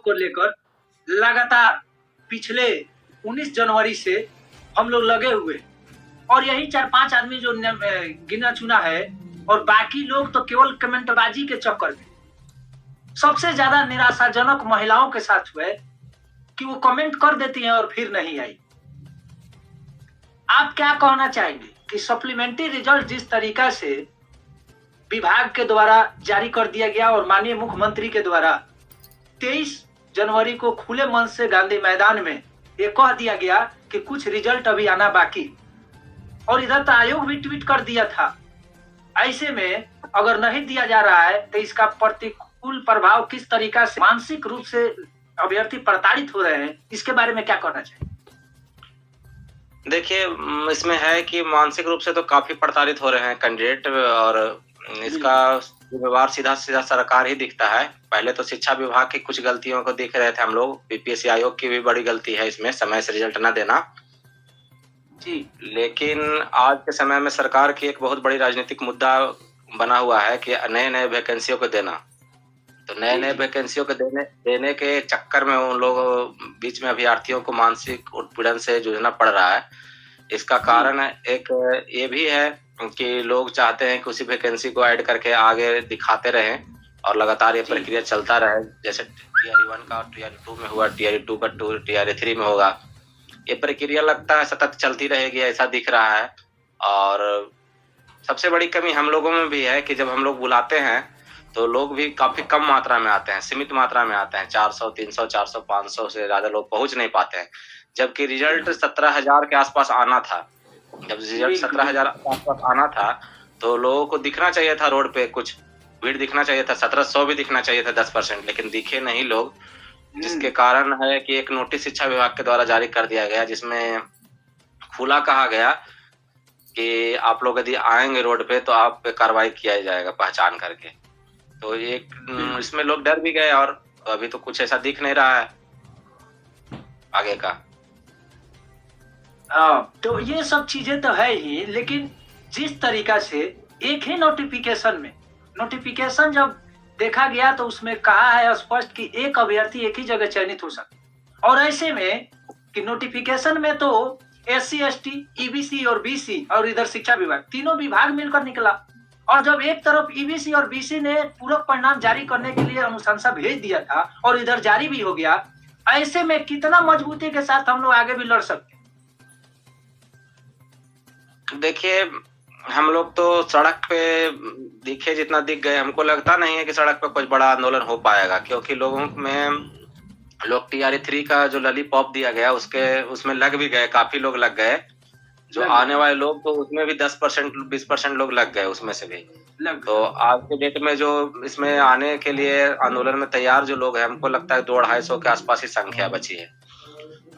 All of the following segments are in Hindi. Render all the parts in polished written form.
को लेकर लगातार पिछले 19 जनवरी से हम लोग लगे हुए, और यही 4-5 आदमी जो गिना चुना है, और बाकी लोग तो केवल कमेंटबाजी के चक्कर में। सबसे ज्यादा निराशाजनक महिलाओं के साथ हुए कि वो कमेंट कर देती हैं और फिर नहीं आई। आप क्या कहना चाहेंगे कि सप्लीमेंट्री रिजल्ट जिस तरीका से विभाग के द्वारा जारी कर दिया गया और माननीय मुख्यमंत्री के द्वारा 23 जनवरी को खुले मन से गांधी मैदान में ये कह दिया गया कि कुछ रिजल्ट अभी आना बाकी, और इधर तो आयोग भी ट्वीट कर दिया था, ऐसे में अगर नहीं दिया जा रहा है तो इसका प्रतिकूल प्रभाव किस तरीका से मानसिक रूप से अभ्यर्थी प्रताड़ित हो रहे हैं, इसके बारे में क्या कहना चाहिए? देखिए, इसमें है कि मानसिक रूप से तो काफी प्रताड़ित हो रहे हैं कैंडिडेट, और इसका व्यवहार सीधा सीधा सरकार ही दिखता है। पहले तो शिक्षा विभाग की कुछ गलतियों को देख रहे थे हम लोग, बीपीएससी आयोग की भी बड़ी गलती है इसमें, समय से रिजल्ट न देना जी। लेकिन आज के समय में सरकार की एक बहुत बड़ी राजनीतिक मुद्दा बना हुआ है कि नए नए वैकेंसियों को देना। तो नए नए वैकेंसियों को देने के चक्कर में उन लोग बीच में अभ्यर्थियों को मानसिक उत्पीड़न से जूझना पड़ रहा है। इसका कारण एक ये भी है कि लोग चाहते हैं कि उसी वैकेंसी को ऐड करके आगे दिखाते रहें और लगातार ये प्रक्रिया चलता रहे, जैसे टीआरई 1 का टीआरई 2 में हुआ, टीआरई 2 का टीआरई 3 में होगा। ये प्रक्रिया लगता है सतत चलती रहेगी, ऐसा दिख रहा है। और सबसे बड़ी कमी हम लोगों में भी है कि जब हम लोग बुलाते हैं तो लोग भी काफी कम मात्रा में आते हैं, सीमित मात्रा में आते हैं। 400, 300, 400, 500 से ज्यादा लोग पहुंच नहीं पाते हैं, जबकि रिजल्ट 17,000 के आसपास आना था। जब रिजल्ट 17,000 के आसपास आना था तो लोगों को दिखना चाहिए था, रोड पे कुछ भीड़ दिखना चाहिए था, 1700 भी दिखना चाहिए था 10%, लेकिन दिखे नहीं लोग, जिसके कारण है कि एक नोटिस शिक्षा विभाग के द्वारा जारी कर दिया गया, जिसमें खुला कहा गया कि आप लोग यदि आएंगे रोड पे तो आप पे कार्रवाई किया जाएगा पहचान करके। तो इसमें लोग डर भी गए, और अभी तो कुछ ऐसा दिख नहीं रहा है आगे का। तो ये सब चीजें तो है ही, लेकिन जिस तरीका से एक ही नोटिफिकेशन जब देखा गया तो उसमें कहा है स्पष्ट कि एक अभ्यर्थी एक ही जगह चयनित हो सकता, और ऐसे में कि नोटिफिकेशन में तो SC, ST, EBC और BC और इधर शिक्षा विभाग तीनों विभाग मिलकर निकला, और जब एक तरफ EBC और BC ने पूरक परिणाम जारी करने के लिए अनुशंसा भेज दिया था और इधर जारी भी हो गया, ऐसे में कितना मजबूती के साथ हम लोग आगे भी लड़ सकते? देखिए, हम लोग तो सड़क पे दिखे जितना दिख गए, हमको लगता नहीं है कि सड़क पे कुछ बड़ा आंदोलन हो पाएगा, क्योंकि लोगों में लोग टीआरई 3 का जो लॉलीपॉप दिया गया उसमें लग भी गए, काफी लोग लग गए। जो आने वाले लोग तो उसमें भी 10%, 20% लोग लग गए उसमें से भी। तो आज के डेट में जो इसमें आने के लिए आंदोलन में तैयार जो लोग हैं, हमको लगता है 200-250 के आसपास ही संख्या बची है।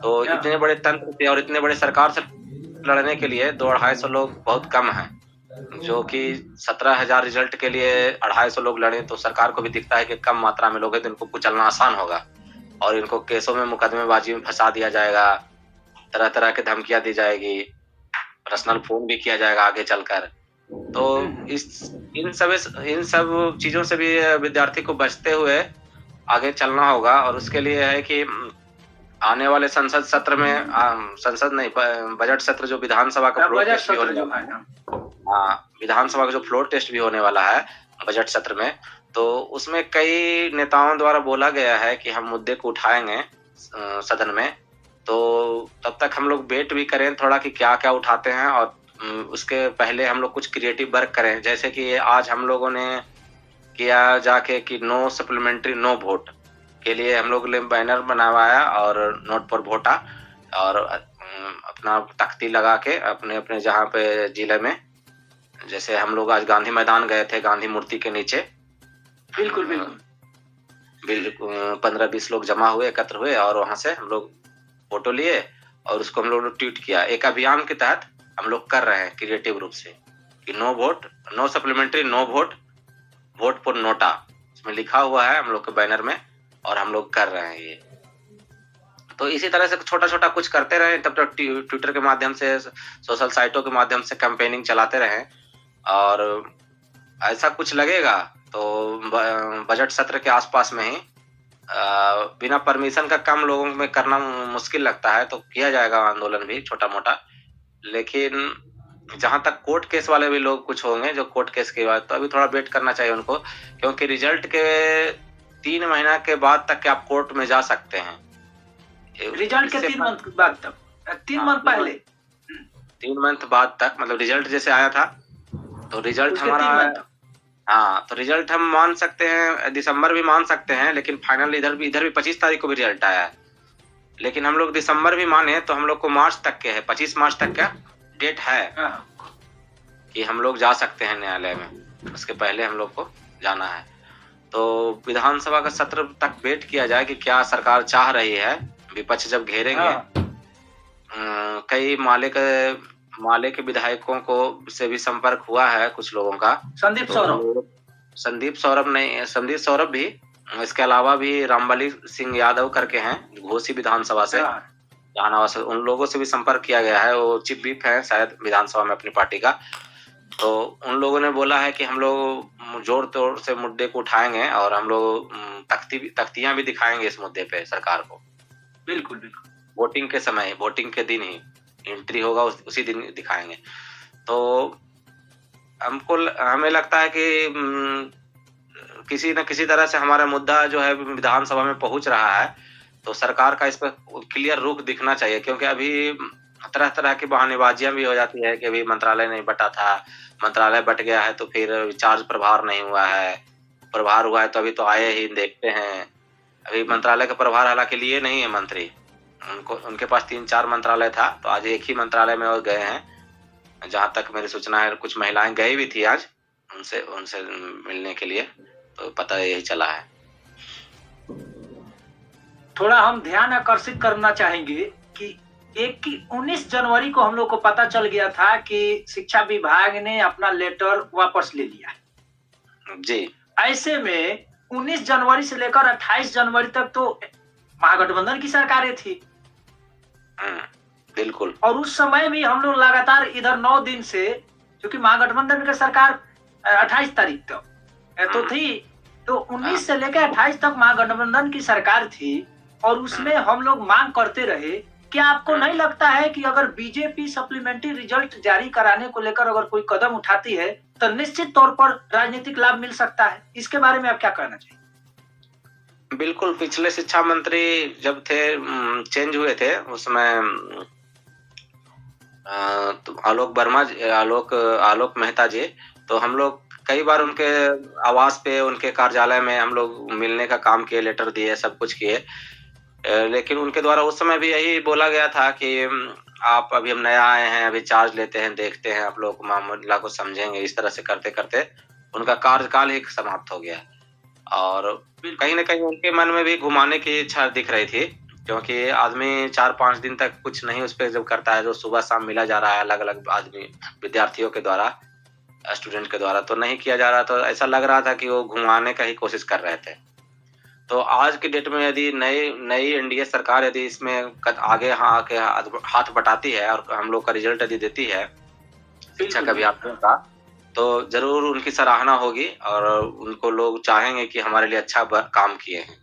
तो इतने बड़े तंत्र से और इतने बड़े सरकार से लड़ने के लिए 200-250 लोग बहुत कम हैं, जो कि 17,000 रिजल्ट के लिए 250 लोग लड़े तो सरकार को भी दिखता है कि कम मात्रा में लोग हैं तो इनको कुचलना आसान होगा, और इनको केसों में मुकदमेबाजी में फंसा दिया जाएगा, तरह तरह की धमकियां दी जाएगी, पर्सनल फोन भी किया जाएगा आगे चलकर। तो इन सब चीजों से भी विद्यार्थी को बचते हुए आगे चलना होगा, और उसके लिए है कि आने वाले संसद सत्र में बजट सत्र जो विधानसभा का फ्लोर टेस्ट भी होने वाला है, विधानसभा का जो फ्लोर टेस्ट भी होने वाला है बजट सत्र में, तो उसमें कई नेताओं द्वारा बोला गया है कि हम मुद्दे को उठाएंगे सदन में। तो तब तक हम लोग वेट भी करें थोड़ा कि क्या क्या उठाते हैं, और उसके पहले हम लोग कुछ क्रिएटिव वर्क करें, जैसे कि आज हम लोगों ने किया जाके कि नो सप्लीमेंट्री नो वोट के लिए हम लोग ने बैनर बनवाया और नोट पर वोटा, और अपना तख्ती लगा के अपने अपने जहाँ पे जिले में, जैसे हम लोग आज गांधी मैदान गए थे, गांधी मूर्ति के नीचे बिल्कुल 15-20 लोग जमा हुए, एकत्र हुए, और वहां से हम लोग फोटो लिए और उसको हम लोग ने ट्वीट किया। एक अभियान के तहत हम लोग कर रहे हैं क्रिएटिव रूप से कि no vote, no supplementary, no vote, vote for NOTA, इसमें लिखा हुआ है हम लोग के बैनर में, और हम लोग कर रहे हैं ये। तो इसी तरह से छोटा छोटा कुछ करते रहे, तब तक ट्विटर के माध्यम से, सोशल साइटों के माध्यम से कैंपेनिंग चलाते रहें, और ऐसा कुछ लगेगा तो बजट सत्र के आसपास में ही बिना परमिशन का काम लोगों में करना मुश्किल लगता है, तो किया जाएगा आंदोलन भी छोटा मोटा। लेकिन जहाँ तक कोर्ट केस वाले भी लोग कुछ होंगे जो कोर्ट केस के बाद, तो अभी थोड़ा वेट करना चाहिए उनको, क्योंकि रिजल्ट के 3 महीना के बाद तक आप कोर्ट में जा सकते हैं। रिजल्ट के 3 मंथ बाद तक, 3 मंथ पहले, 3 मंथ बाद तक, मतलब रिजल्ट जैसे आया था तो रिजल्ट हमारा, हाँ, तो रिजल्ट हम मान सकते हैं दिसंबर भी मान सकते हैं, लेकिन फाइनल इधर भी 25 तारीख को भी रिजल्ट आया है। लेकिन हम लोग दिसंबर भी माने तो हम लोग को मार्च तक के है, 25 मार्च तक का डेट है कि हम लोग जा सकते हैं न्यायालय में, उसके पहले हम लोग को जाना है। तो विधानसभा का सत्र तक वेट किया जाए कि क्या सरकार चाह रही है। विपक्ष जब घेरेंगे, कई माले के विधायकों को से भी संपर्क हुआ है कुछ लोगों का, संदीप सौरभ भी, इसके अलावा भी रामबली सिंह यादव करके हैं घोसी विधानसभा से, जहानाबाद से, उन लोगों से भी संपर्क किया गया है। वो चीफ व्हिप है शायद विधानसभा में अपनी पार्टी का। तो उन लोगों ने बोला है कि हम लोग जोर तोड़ से मुद्दे को उठाएंगे और हम लोग तख्तियां भी दिखाएंगे इस मुद्दे पे सरकार को। बिल्कुल बिल्कुल, वोटिंग के समय, वोटिंग के दिन ही एंट्री होगा, उसी दिन दिखाएंगे। तो हमें लगता है कि किसी न किसी तरह से हमारा मुद्दा जो है विधानसभा में पहुंच रहा है, तो सरकार का इस पर क्लियर रुख दिखना चाहिए। क्योंकि अभी तरह तरह की बहानेबाजियां भी हो जाती है कि अभी मंत्रालय नहीं बटा था, मंत्रालय बट गया है तो फिर चार्ज प्रभार नहीं हुआ है, प्रभार हुआ है तो अभी तो आए ही देखते हैं। अभी मंत्रालय का प्रभार हालांकि लिए नहीं है मंत्री, उनके पास 3-4 मंत्रालय था, तो आज एक ही मंत्रालय में और गए हैं। जहाँ तक मेरी सूचना है, कुछ महिलाएं गई भी थी आज उनसे मिलने के लिए, तो पता यही चला है। थोड़ा हम ध्यान आकर्षित करना चाहेंगे कि 19 जनवरी को हम लोग को पता चल गया था कि शिक्षा विभाग ने अपना लेटर वापस ले लिया जी। ऐसे में 19 जनवरी से लेकर 28 जनवरी तक तो महागठबंधन की सरकारें थी। बिल्कुल। और उस समय भी हम लोग लगातार इधर 9 दिन से, क्योंकि महागठबंधन की सरकार 28 तारीख तक तो थी, तो 19 से लेकर 28 तक महागठबंधन की सरकार थी और उसमें हम लोग मांग करते रहे। क्या आपको नहीं लगता है कि अगर बीजेपी सप्लीमेंट्री रिजल्ट जारी कराने को लेकर अगर कोई कदम उठाती है तो निश्चित तौर पर राजनीतिक लाभ मिल सकता है? इसके बारे में आप क्या कहना चाहिए? बिल्कुल, पिछले शिक्षा मंत्री जब थे, चेंज हुए थे, उसमें तो आलोक मेहता जी, तो हम लोग कई बार उनके आवास पे, उनके कार्यालय में हम लोग मिलने का काम किए, लेटर दिए, सब कुछ किए। लेकिन उनके द्वारा उस समय भी यही बोला गया था कि आप अभी हम नया आए हैं, अभी चार्ज लेते हैं, देखते हैं, आप लोग मामला को समझेंगे। इस तरह से करते करते उनका कार्यकाल ही समाप्त हो गया। और कहीं ना कहीं उनके मन में भी घुमाने की इच्छा दिख रही थी, क्योंकि आदमी 4-5 दिन तक कुछ नहीं उस पर जब करता है, जो सुबह शाम मिला जा रहा है अलग अलग आदमी, विद्यार्थियों के द्वारा, स्टूडेंट के द्वारा, तो नहीं किया जा रहा। तो ऐसा लग रहा था कि वो घुमाने का ही कोशिश कर रहे थे। तो आज के डेट में यदि नई एनडीए सरकार यदि इसमें आगे आके हाथ बटाती है और हम लोग का रिजल्ट यदि देती है शिक्षक अभ्यर्थियों का, तो जरूर उनकी सराहना होगी और उनको लोग चाहेंगे कि हमारे लिए अच्छा काम किए हैं।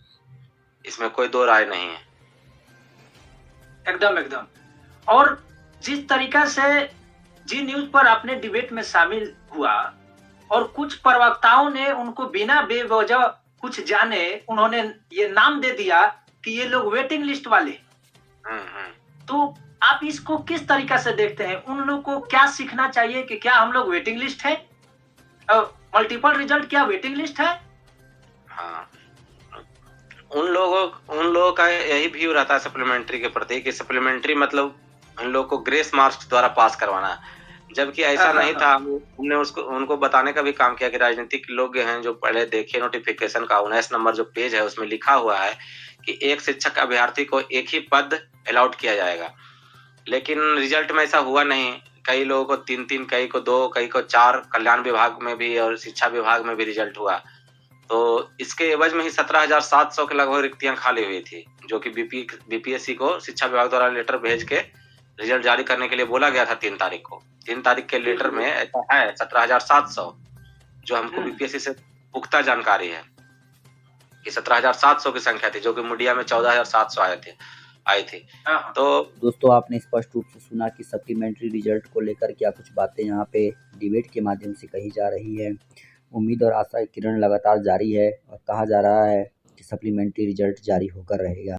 इसमें कोई दो राय नहीं है। एकदम। और जिस तरीका से जी न्यूज पर आपने डिबेट में शामिल हुआ और कुछ प्रवक्ताओं ने उनको बिना बेवजह कुछ जाने उन्होंने ये नाम दे दिया कि ये लोग वेटिंग लिस्ट वाले, तो आप इसको किस तरीका से देखते हैं? उन लोग को क्या सीखना चाहिए कि क्या हम लोग वेटिंग लिस्ट है? मल्टीपल रिजल्ट क्या वेटिंग लिस्ट है? हाँ, उन लोगों का यही व्यू रहता है सप्लीमेंट्री के प्रति कि सप्लीमेंट्री मतलब उन लोगों को ग्रेस मार्क्स द्वारा पास करवाना, जबकि ऐसा नहीं था। हमने उनको बताने का भी काम किया कि राजनीतिक लोग हैं जो पहले देखिए नोटिफिकेशन का 19 नंबर जो पेज है, उसमें लिखा हुआ है कि एक शिक्षक अभ्यर्थी को एक ही पद अलॉट किया जाएगा। लेकिन रिजल्ट में ऐसा हुआ नहीं, कई लोगों को 3-3, कई को 2, कई को 4, कल्याण विभाग में भी और शिक्षा विभाग में भी रिजल्ट हुआ। तो इसके एवज में ही 17,700 के लगभग रिक्तियां खाली हुई थी, जो कि बीपीएससी को शिक्षा विभाग द्वारा लेटर भेज के रिजल्ट जारी करने के लिए बोला गया था 3 तारीख को। 3 तारीख के लेटर में ऐसा है 17,700, जो हमको बीपीएससी से पुख्ता जानकारी है कि 17,700 की संख्या थी, जो कि मीडिया में 14,700 आई थी। हाँ। तो दोस्तों, आपने स्पष्ट रूप से सुना कि सप्लीमेंट्री रिजल्ट को लेकर क्या कुछ बातें यहाँ पे डिबेट के माध्यम से कही जा रही है। उम्मीद और आशा की किरण लगातार जारी है और कहा जा रहा है कि सप्लीमेंट्री रिजल्ट जारी होकर रहेगा।